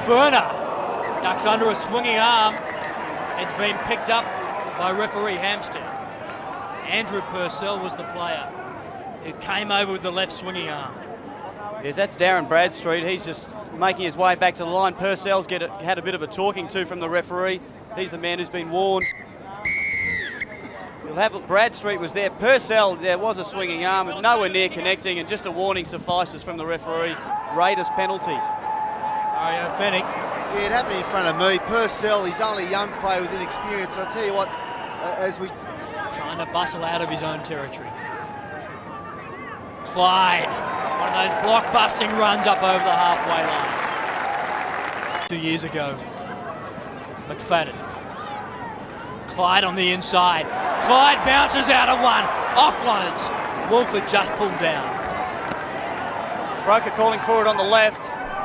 Furner ducks under a swinging arm. It's been picked up by referee Hampstead. Andrew Purcell was the player who came over with the left swinging arm. Yes, that's Darren Bradstreet. He's just making his way back to the line. Purcell's had a bit of a talking to from the referee. He's the man who's been warned. Bradstreet was there. Purcell, there was a swinging arm, nowhere near connecting, and just a warning suffices from the referee. Raiders penalty. Mario Fennick. Yeah, it happened in front of me. Purcell, he's only a young player with inexperience. I'll tell you what, as we... Trying to bustle out of his own territory. Clyde, one of those block-busting runs up over the halfway line. 2 years ago, McFadden. Clyde on the inside. Clyde bounces out of one, offloads. Woolford just pulled down. Croker calling forward on the left.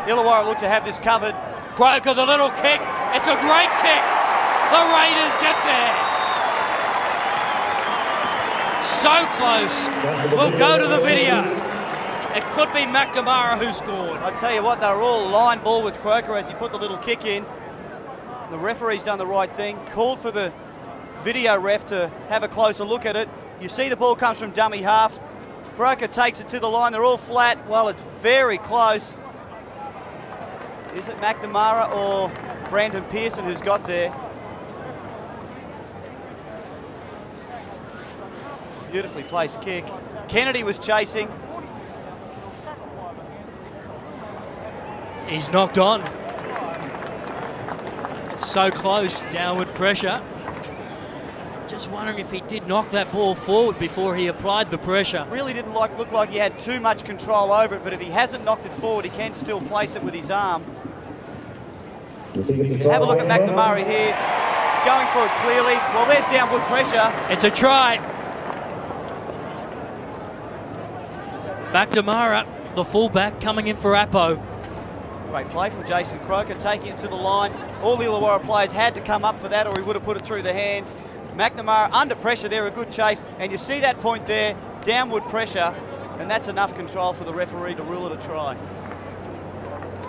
Illawarra look to have this covered. Croker, the little kick. It's a great kick. The Raiders get there. So close. We'll go to the video. It could be McNamara who scored. I tell you what, they were all line ball with Croker as he put the little kick in. The referee's done the right thing. Called for the video ref to have a closer look at it. You see the ball comes from dummy half. Croker takes it to the line. They're all flat. Well, it's very close. Is it McNamara or Brandon Pearson who's got there? Beautifully placed kick. Kennedy was chasing. He's knocked on. It's so close, downward pressure. Just wondering if he did knock that ball forward before he applied the pressure. Really didn't look like he had too much control over it, but if he hasn't knocked it forward, he can still place it with his arm. Have a look at McNamara here, going for it clearly. Well, there's downward pressure. It's a try. McNamara, the fullback, coming in for Appo. Great play from Jason Croker, taking it to the line. All the Illawarra players had to come up for that, or he would have put it through the hands. McNamara under pressure there, a good chase, and you see that point there, downward pressure, and that's enough control for the referee to rule it a try.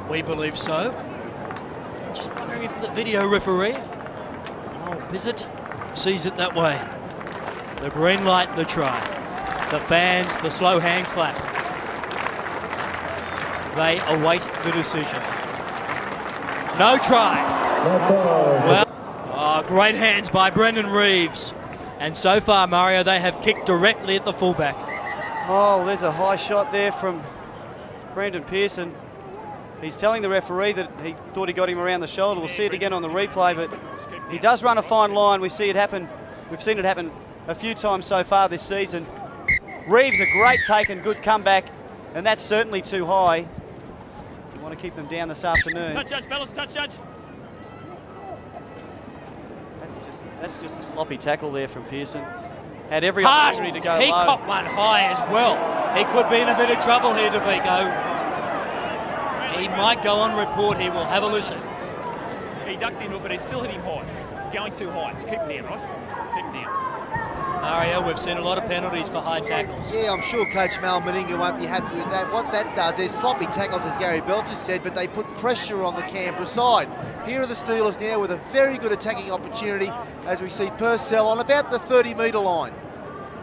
We believe so. Just wondering if the video referee, Bizzard, sees it that way. The green light, the try. The fans, the slow hand clap. They await the decision. No try. Well, great hands by Brendan Reeves. And so far, Mario, they have kicked directly at the fullback. Oh, there's a high shot there from Brandon Pearson. He's telling the referee that he thought he got him around the shoulder. We'll see it again on the replay, but he does run a fine line. We see it happen. We've seen it happen a few times so far this season. Reeves, a great take and good comeback, and that's certainly too high. We want to keep them down this afternoon. Touch judge, fellas, touch judge. That's just a sloppy tackle there from Pearson. Had every Hart, opportunity to go he low. copped one high as well. He could be in a bit of trouble here, Davico. He might go on report here. We'll have a listen. He ducked into it, but it still hit him high. Going too high. Just keep him down, right? Keep him down. Mario, we've seen a lot of penalties for high tackles. Yeah, I'm sure Coach Mal Meninga won't be happy with that. What that does, there's sloppy tackles, as Gary Belcher said, but they put pressure on the Canberra side. Here are the Steelers now with a very good attacking opportunity as we see Purcell on about the 30-metre line.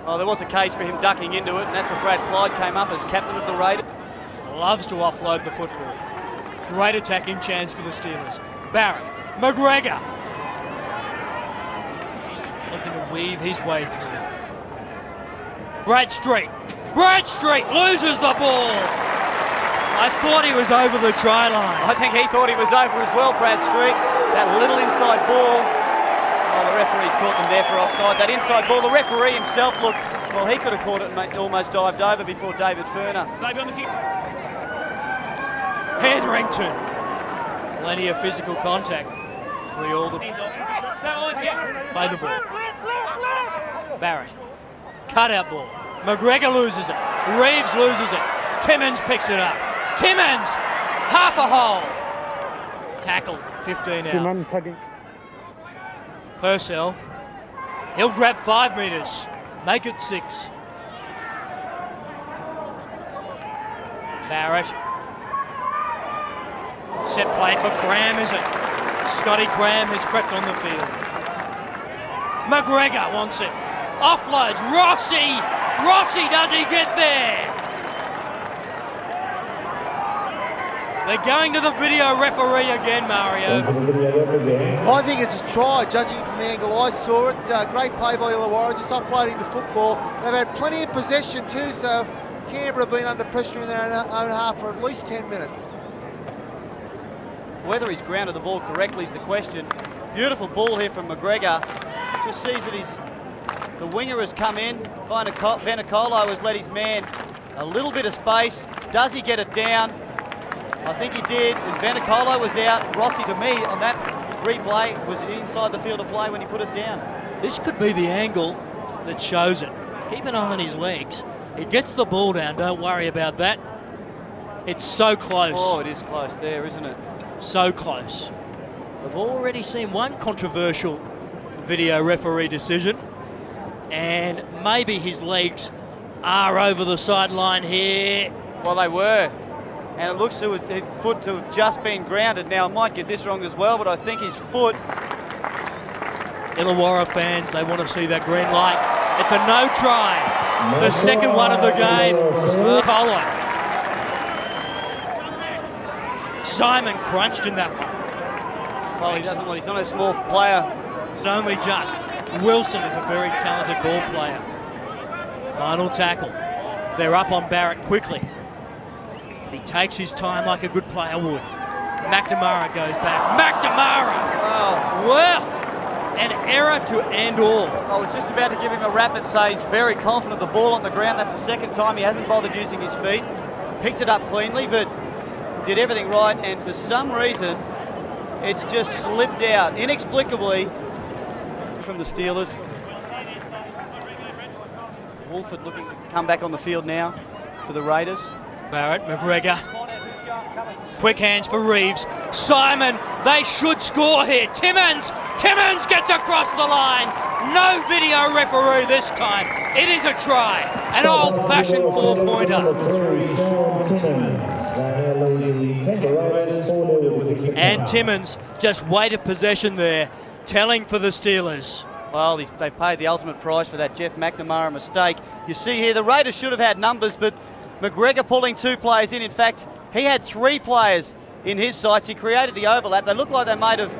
Oh, there was a case for him ducking into it, and that's where Brad Clyde came up as captain of the Raiders. Loves to offload the football. Great attacking chance for the Steelers. Barrett, McGregor. Looking to weave his way through. Bradstreet loses the ball. I thought he was over the try line. I think he thought he was over as well, Bradstreet. That little inside ball. Oh, the referee's caught them there for offside. That inside ball, the referee himself looked, well, he could have caught it and almost dived over before David Furner. Hetherington. Plenty of physical contact. Play the ball. Barrett. Cutout ball. McGregor loses it. Reeves loses it. Timmins picks it up. Timmins! Half a hole. Tackle. 15 out. Purcell. He'll grab 5 metres. Make it 6. Barrett. Set play for Cram, is it? Scotty Cram has crept on the field. McGregor wants it. Offloads. Rossi! Rossi, does he get there? They're going to the video referee again, Mario. I think it's a try, judging from the angle I saw it. Great play by Illawarra, just offloading the football. They've had plenty of possession too, so Canberra have been under pressure in their own half for at least 10 minutes. Whether he's grounded the ball correctly is the question. Beautiful ball here from McGregor. Just sees that the winger has come in. Vainikolo has let his man a little bit of space. Does he get it down? I think he did, and Vainikolo was out. Rossi, to me, on that replay, was inside the field of play when he put it down. This could be the angle that shows it. Keep an eye on his legs. He gets the ball down, don't worry about that. It's so close. Oh, it is close there, isn't it? So close. We've already seen one controversial video referee decision, and maybe his legs are over the sideline here. Well, they were. And it looks to his foot to have just been grounded. Now, I might get this wrong as well, but I think his foot... Illawarra fans, they want to see that green light. It's a no try. The second one of the game. Boyle. Simon crunched in that one. Well, he doesn't want, he's not a small player. It's only just. Wilson is a very talented ball player. Final tackle. They're up on Barrett quickly. He takes his time like a good player would. McNamara goes back. McNamara! Wow. Well, an error to end all. I was just about to give him a rap and say he's very confident. The ball on the ground, that's the second time he hasn't bothered using his feet. Picked it up cleanly, but did everything right, and for some reason, it's just slipped out inexplicably from the Steelers. Woolford looking to come back on the field now for the Raiders. Barrett, McGregor. Quick hands for Reeves. Simon, they should score here. Timmins gets across the line. No video referee this time. It is a try. An old-fashioned four-pointer. And Timmins just waited possession there, telling for the Steelers. Well, they paid the ultimate price for that Jeff McNamara mistake. You see here, the Raiders should have had numbers, but McGregor pulling two players in. In fact, he had three players in his sights. He created the overlap. They looked like they might have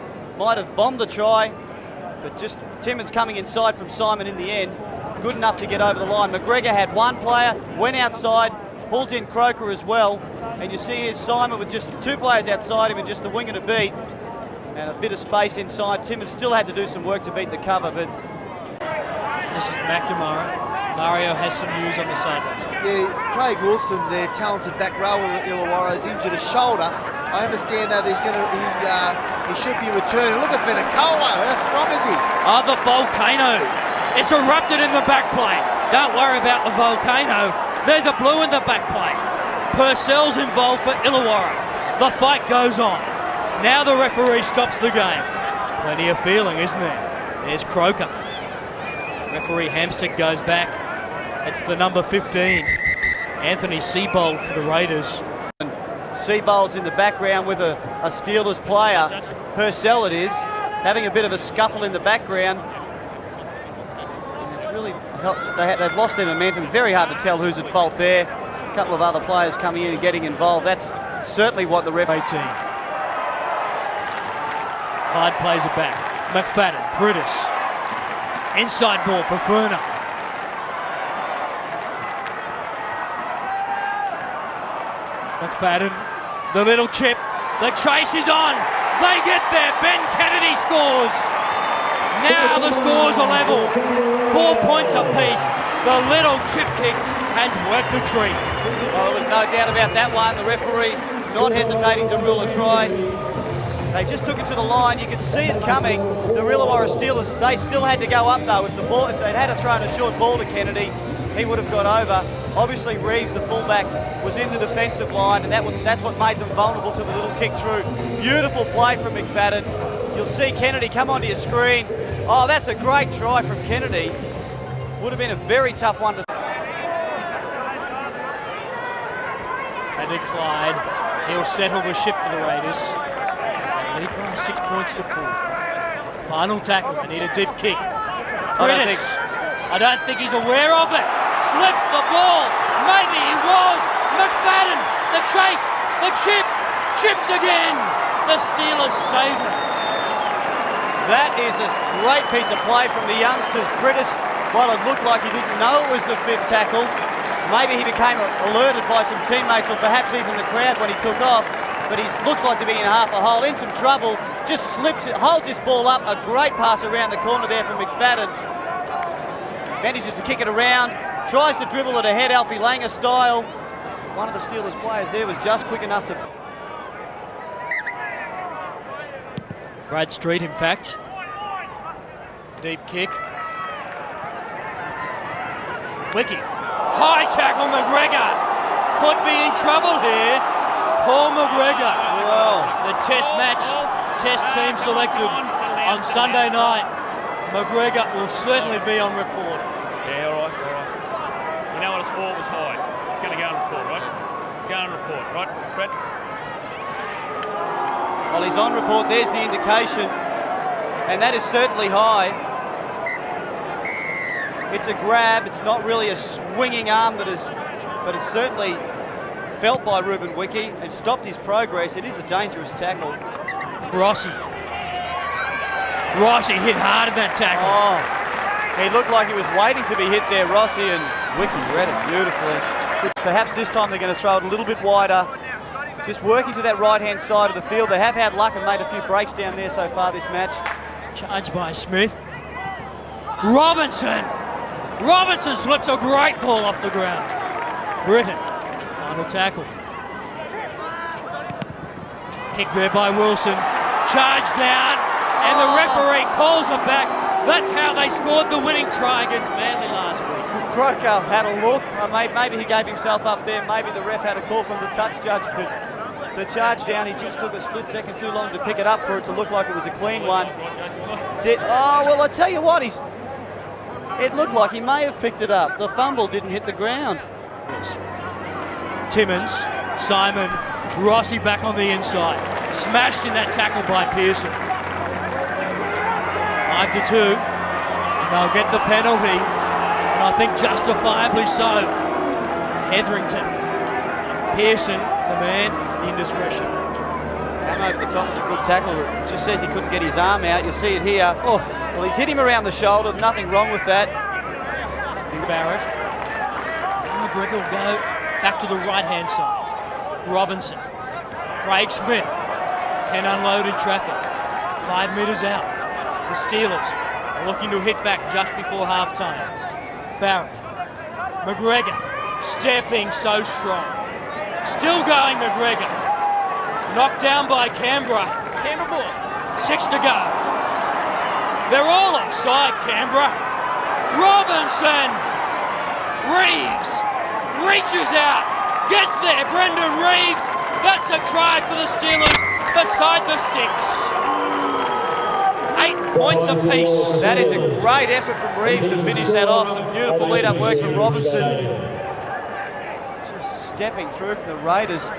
bombed the try, but just Timmins coming inside from Simon in the end. Good enough to get over the line. McGregor had one player, went outside, pulled in Croker as well. And you see here Simon with just two players outside him and just the winger to beat. And a bit of space inside. Timmins still had to do some work to beat the cover, but... This is McNamara. Mario has some news on the sideline. Yeah, Craig Wilson, their talented back rower at Illawarra, has injured a shoulder. I understand that he should be returning. Look at Vainikolo, how strong is he? Oh, the volcano. It's erupted in the back plate. Don't worry about the volcano. There's a blue in the back plate. Purcell's involved for Illawarra. The fight goes on. Now the referee stops the game. Plenty of feeling, isn't there? There's Croker. Referee Hampstead goes back. It's the number 15, Anthony Seibold for the Raiders. Seibold's in the background with a Steelers player. Purcell it is, having a bit of a scuffle in the background. And it's really, they've lost their momentum. Very hard to tell who's at fault there. A couple of other players coming in and getting involved. That's certainly what the ref... 18. Clyde plays it back. McFadden, Priddis. Inside ball for Furner. McFadden, the little chip, the chase is on. They get there. Ben Kennedy scores. Now the scores are level. 4 points apiece. The little chip kick has worked a treat. Well, there was no doubt about that one. The referee not hesitating to rule a try. They just took it to the line. You could see it coming. The Illawarra Steelers, they still had to go up though. If they'd had to throw a short ball to Kennedy, he would have got over. Obviously, Reeves, the fullback, was in the defensive line, and that's what made them vulnerable to the little kick through. Beautiful play from McFadden. You'll see Kennedy come onto your screen. Oh, that's a great try from Kennedy. Would have been a very tough one to... And Clyde He'll settle the ship for the Raiders. They lead by 6 points to 4. Final tackle, they need a deep kick. Priddis, I don't think he's aware of it. Slips the ball, maybe he was. McFadden, the chase, the chip, chips again. The Steelers save it. That is a great piece of play from the youngsters. Priddis, while it looked like he didn't know it was the 5th tackle, maybe he became alerted by some teammates or perhaps even the crowd when he took off, but he looks like to be in half a hole, in some trouble, just slips it, holds this ball up, a great pass around the corner there from McFadden. Manages to kick it around, tries to dribble it ahead, Alfie Langer style. One of the Steelers players there was just quick enough to... Bradstreet, in fact. Deep kick. Wiki. High tackle, McGregor. Could be in trouble here. Paul McGregor. Whoa. The test match, test team selected on Sunday night. McGregor will certainly be on report. Yeah, all right. You know what his fault was high. It's going to go on report, right? It's going on report, right, Brett? Well, he's on report, there's the indication, and that is certainly high. It's a grab, it's not really a swinging arm that is, but it's certainly felt by Ruben Wiki and stopped his progress. It is a dangerous tackle. Rossi hit hard in that tackle. Oh, he looked like he was waiting to be hit there, Rossi, and Wiki read it beautifully. Perhaps this time they're going to throw it a little bit wider. Just working to that right-hand side of the field. They have had luck and made a few breaks down there so far this match. Charged by Smith. Robinson slips a great ball off the ground. Britten, final tackle. Kick there by Wilson. Charge down, and the referee calls it back. That's how they scored the winning try against Manly last week. Croker had a look. Maybe he gave himself up there. Maybe the ref had a call from the touch judge, but the charge down, he just took a split second too long to pick it up for it to look like it was a clean one. Well, I tell you what, it looked like he may have picked it up. The fumble didn't hit the ground. Timmins, Simon, Rossi back on the inside. Smashed in that tackle by Pearson. 5-2, and they'll get the penalty, and I think justifiably so. Hetherington, Pearson, the man, the indiscretion. Came over the top of the good tackle. It just says he couldn't get his arm out. You'll see it here. Oh. Well, he's hit him around the shoulder. Nothing wrong with that. Barrett. McGregor will go back to the right-hand side. Robinson. Craig Smith can unload in traffic. 5 metres out. The Steelers are looking to hit back just before half-time. Barrett. McGregor stepping so strong. Still going, McGregor. Knocked down by Canberra. Canberra ball. 6 to go. They're all offside, Canberra. Robinson. Reeves reaches out. Gets there. Brendan Reeves. That's a try for the Steelers beside the sticks. 8 points apiece. That is a great effort from Reeves to finish that off. Some beautiful lead-up work from Robinson. Just stepping through from the Raiders.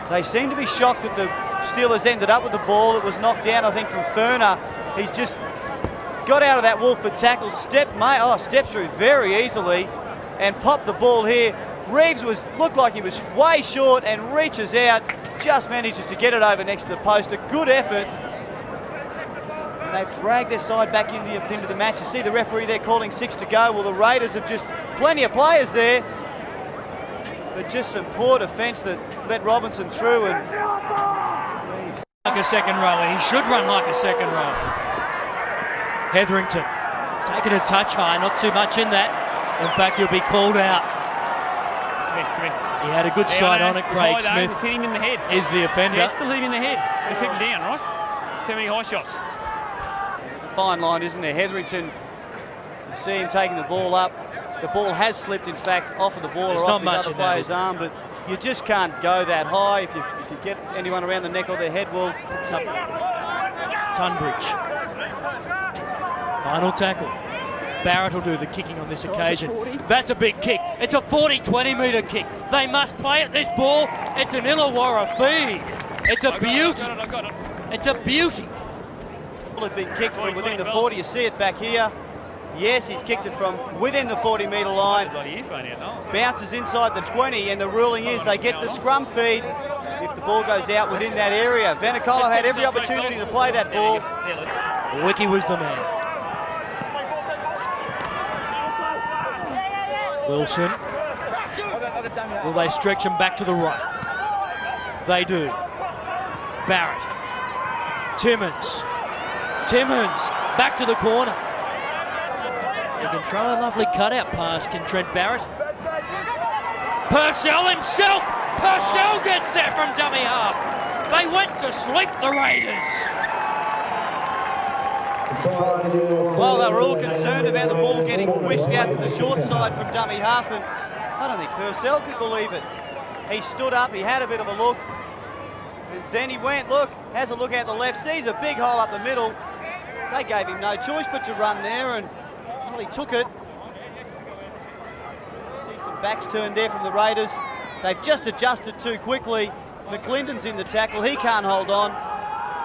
They seem to be shocked that the Steelers ended up with the ball. It was knocked down, I think, from Furner. He's just got out of that Woolford tackle, stepped through very easily and popped the ball here. Reeves looked like he was way short and reaches out, just manages to get it over next to the post. A good effort. And they've dragged their side back into the match. You see the referee there calling 6 to go. Well, the Raiders have just plenty of players there, but just some poor defence that let Robinson through. And Reeves. Like a second rower. He should run like a second rower. Hetherington taking a touch high, not too much in that. In fact, he'll be called out. Come here. He had a good sight on it. Craig Smith hit him in the head. Is the offender. Yeah, still hit him in the head. They keep him down, right? Too many high shots. There's a fine line, isn't there? Hetherington, you see him taking the ball up. The ball has slipped, in fact, off of the ball or off his other player's arm, but you just can't go that high. If you get anyone around the neck or their head, well, picks up Tunbridge. Final tackle. Barrett will do the kicking on this occasion. That's a big kick. It's a 40-20 metre kick. They must play at this ball. It's an Illawarra feed. It's a beauty. I got it. It's a beauty. Have been kicked from within the 40. You see it back here. Yes, he's kicked it from within the 40-metre line. Bounces inside the 20, and the ruling is they get the scrum feed if the ball goes out within that area. Vainikolo had every opportunity to play that ball. Wiki was the man. Wilson. Will they stretch him back to the right? They do. Barrett. Timmins. Back to the corner. He can throw a lovely cutout pass, can Trent Barrett. Purcell himself! Purcell gets there from dummy half. They went to sleep, the Raiders. Well, they were all concerned about the ball getting whisked out to the short side from dummy half, and I don't think Purcell could believe it. He stood up, he had a bit of a look, and then he went, look, has a look out the left, sees a big hole up the middle. They gave him no choice but to run there, and well, he took it. You see some backs turned there from the Raiders. They've just adjusted too quickly. McLinden's in the tackle, he can't hold on.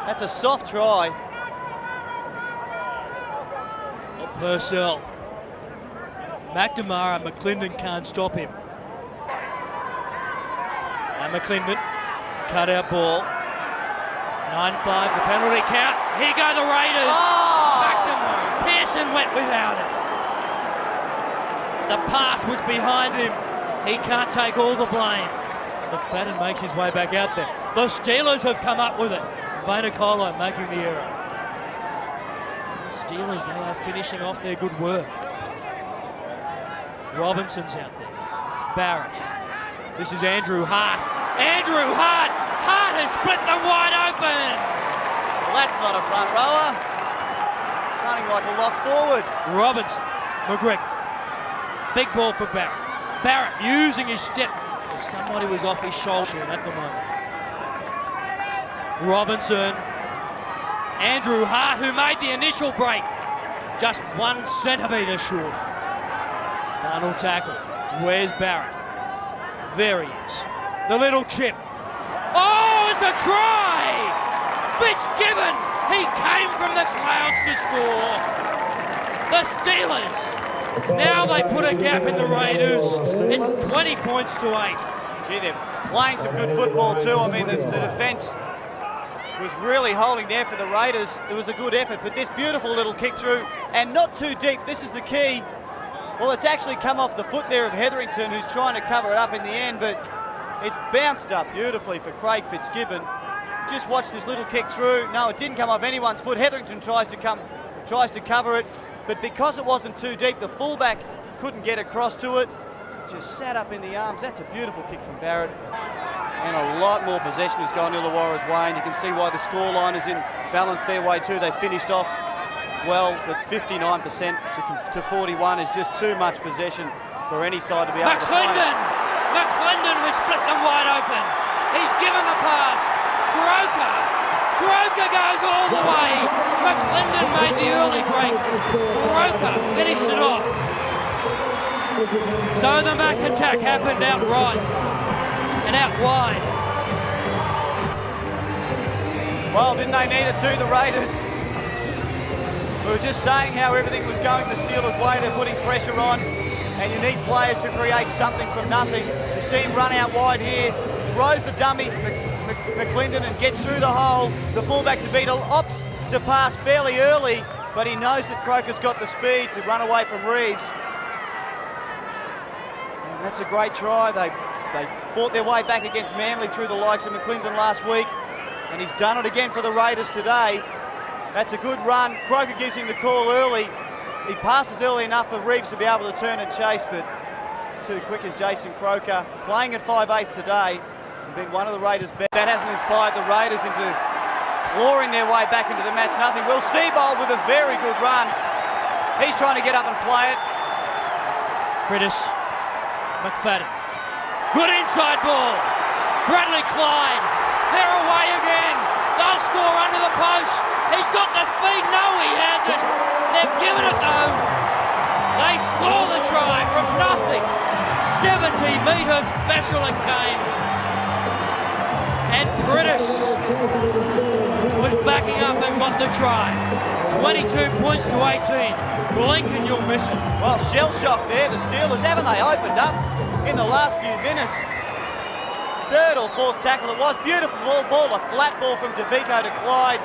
That's a soft try. Purcell. McNamara, McLinden can't stop him. And McLinden, cut out ball. 9-5, the penalty count. Here go the Raiders. Oh! McNamara. Pearson went without it. The pass was behind him. He can't take all the blame. McFadden makes his way back out there. The Steelers have come up with it. Vainikolo making the error. The Steelers now are finishing off their good work. Robinson's out there. Barrett. This is Andrew Hart. Andrew Hart! Hart has split them wide open! Well, that's not a front rower. Running like a lock forward. Robinson. McGregor. Big ball for Barrett. Barrett using his step. If somebody was off his shoulder at the moment. Robinson. Andrew Hart, who made the initial break, just 1 centimetre short. Final tackle. Where's Barrett? There he is. The little chip. Oh, it's a try! Fitzgibbon! He came from the clouds to score. The Steelers. Now they put a gap in the Raiders. It's 20 points to 8. Gee, they're playing some good football too. I mean, the defence was really holding there for the Raiders. It was a good effort, but this beautiful little kick through, and not too deep. This is the key. Well, it's actually come off the foot there of Hetherington, who's trying to cover it up in the end, but it bounced up beautifully for Craig Fitzgibbon. Just watch this little kick through. No, it didn't come off anyone's foot. Hetherington tries to cover it, but because it wasn't too deep, the fullback couldn't get across to it. Just sat up in the arms. That's a beautiful kick from Barrett. And a lot more possession has gone Illawarra's way, and you can see why the scoreline is in balance their way too. They finished off well, but 59% to 41 is just too much possession for any side to be able to play. McLinden has split them wide open. He's given the pass. Croker goes all the way. McLinden made the early break. Croker finished it off. So the Mac attack happened out right and out wide. Well, didn't they need it too, the Raiders? We were just saying how everything was going the Steelers' way. They're putting pressure on, and you need players to create something from nothing. You see him run out wide here, throws the dummy, McLinden, and gets through the hole. The fullback to Beetle opts to pass fairly early, but he knows that Croker's got the speed to run away from Reeves. And that's a great try. They fought their way back against Manly through the likes of McLinden last week, and he's done it again for the Raiders today. That's a good run. Croker gives him the call early. He passes early enough for Reeves to be able to turn and chase, but too quick as Jason Croker. Playing at 5'8" today, and been one of the Raiders' best. That hasn't inspired the Raiders into clawing their way back into the match. Nothing. Will Seibold with a very good run. He's trying to get up and play it. Priddis. McFadden. Good inside ball. Clyde. They're away again. They'll score under the post. He's got the speed. No, he hasn't. They've given it though. They score the try from nothing. 70-metre special it came. And Priddis was backing up and got the try. 22 points to 18. Blink and you'll miss it. Well, shell shock there, the Steelers, haven't they opened up in the last few minutes? Third or fourth tackle it was. Beautiful ball, a flat ball from Davico to Clyde.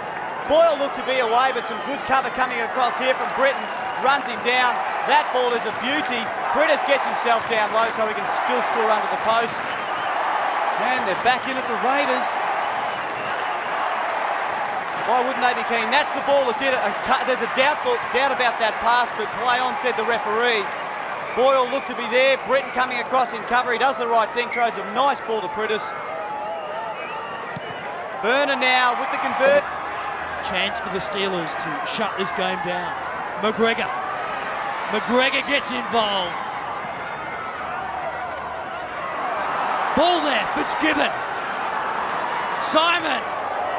Boyle looked to be away, but some good cover coming across here from Britten. Runs him down. That ball is a beauty. Priddis gets himself down low so he can still score under the post. And they're back in at the Raiders. Why wouldn't they be keen? That's the ball that did it. There's a doubt about that pass, but play on, said the referee. Boyle looked to be there. Britten coming across in cover. He does the right thing, throws a nice ball to Priddis. Furner now with the convert. Chance for the Steelers to shut this game down. McGregor gets involved. Ball there, Fitzgibbon. Simon.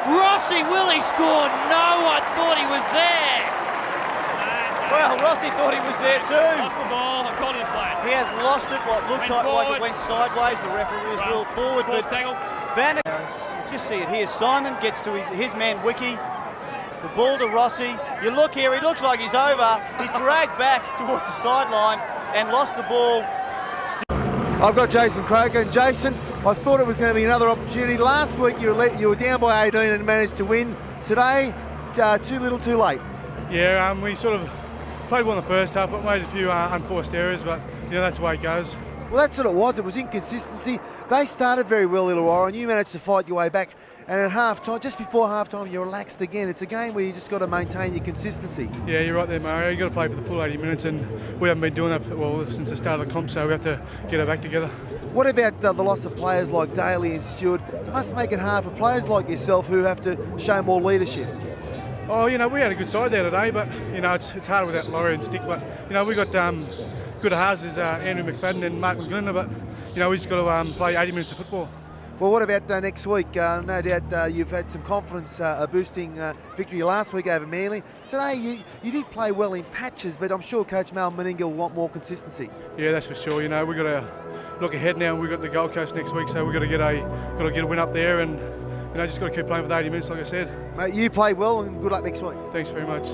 Rossi, will he score? No, I thought he was there. Well, Rossi thought he was there too. Lost the ball, I called it a play. He has lost it, what looked like it went sideways. The referee has ruled forward, but Vainikolo, just see it here. Simon gets to his man Wiki. The ball to Rossi. You look here, he looks like he's over. He's dragged back towards the sideline and lost the ball. I've got Jason Croker, and Jason, I thought it was going to be another opportunity. Last week you were down by 18 and managed to win. Today, too little, too late. Yeah, we sort of played well in the first half, but made a few unforced errors, but that's the way it goes. Well, that's what it was. It was inconsistency. They started very well, Illawarra, and you managed to fight your way back. And at half-time, just before half-time, you relaxed again. It's a game where you just got to maintain your consistency. Yeah, you're right there, Mario. You've got to play for the full 80 minutes, and we haven't been doing that since the start of the comp, so we have to get our back together. What about the loss of players like Daly and Stewart? It must make it hard for players like yourself who have to show more leadership. Oh, we had a good side there today, but, it's hard without Laurie and Stick. But, we got good halves as Andrew McFadden and Mark McLinden, but, we just got to play 80 minutes of football. Well, what about next week? No doubt you've had some confidence boosting victory last week over Manly. Today you did play well in patches, but I'm sure Coach Mal Meninga will want more consistency. Yeah, that's for sure. We've got to look ahead now. We've got the Gold Coast next week, so we've got to get a win up there, and just got to keep playing for the 80 minutes, like I said. Mate, you play well, and good luck next week. Thanks very much.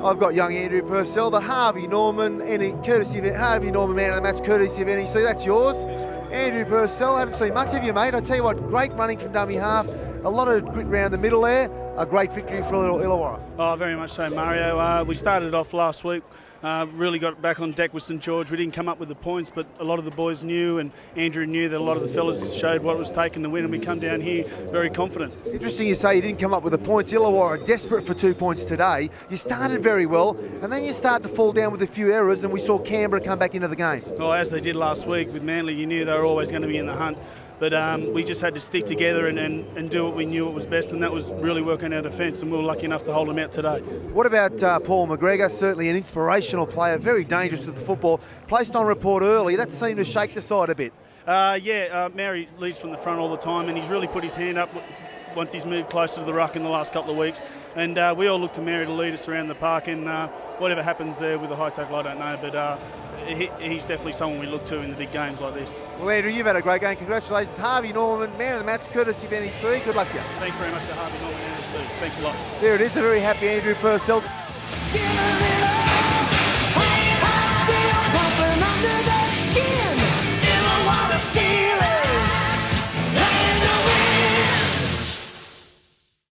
I've got young Andrew Purcell, the Harvey Norman, Harvey Norman man of the match, courtesy of NEC. That's yours. Andrew Purcell, haven't seen much of you, mate. I tell you what, great running from dummy half, a lot of grit round the middle there, a great victory for Illawarra. Oh, very much so, Mario. We started off last week, really got back on deck with St George. We didn't come up with the points, but a lot of the boys knew, and Andrew knew that a lot of the fellas showed what it was taking to win, and we come down here very confident. Interesting you say you didn't come up with the points. Illawarra desperate for 2 points today. You started very well, and then you start to fall down with a few errors, and we saw Canberra come back into the game. Well, as they did last week with Manly, you knew they were always going to be in the hunt. But we just had to stick together and do what we knew was best, and that was really working our defence, and we were lucky enough to hold them out today. What about Paul McGregor? Certainly an inspirational player, very dangerous with the football. Placed on report early, that seemed to shake the side a bit. Mary leads from the front all the time, and he's really put his hand up once he's moved closer to the ruck in the last couple of weeks. And we all look to Mary to lead us around the park, and whatever happens there with the high tackle, I don't know, but he's definitely someone we look to in the big games like this. Well, Andrew, you've had a great game. Congratulations. Harvey Norman, man of the match, courtesy of NEC. Good luck to you. Thanks very much to Harvey Norman and NEC. Thanks a lot. There it is, a very happy Andrew Purcell.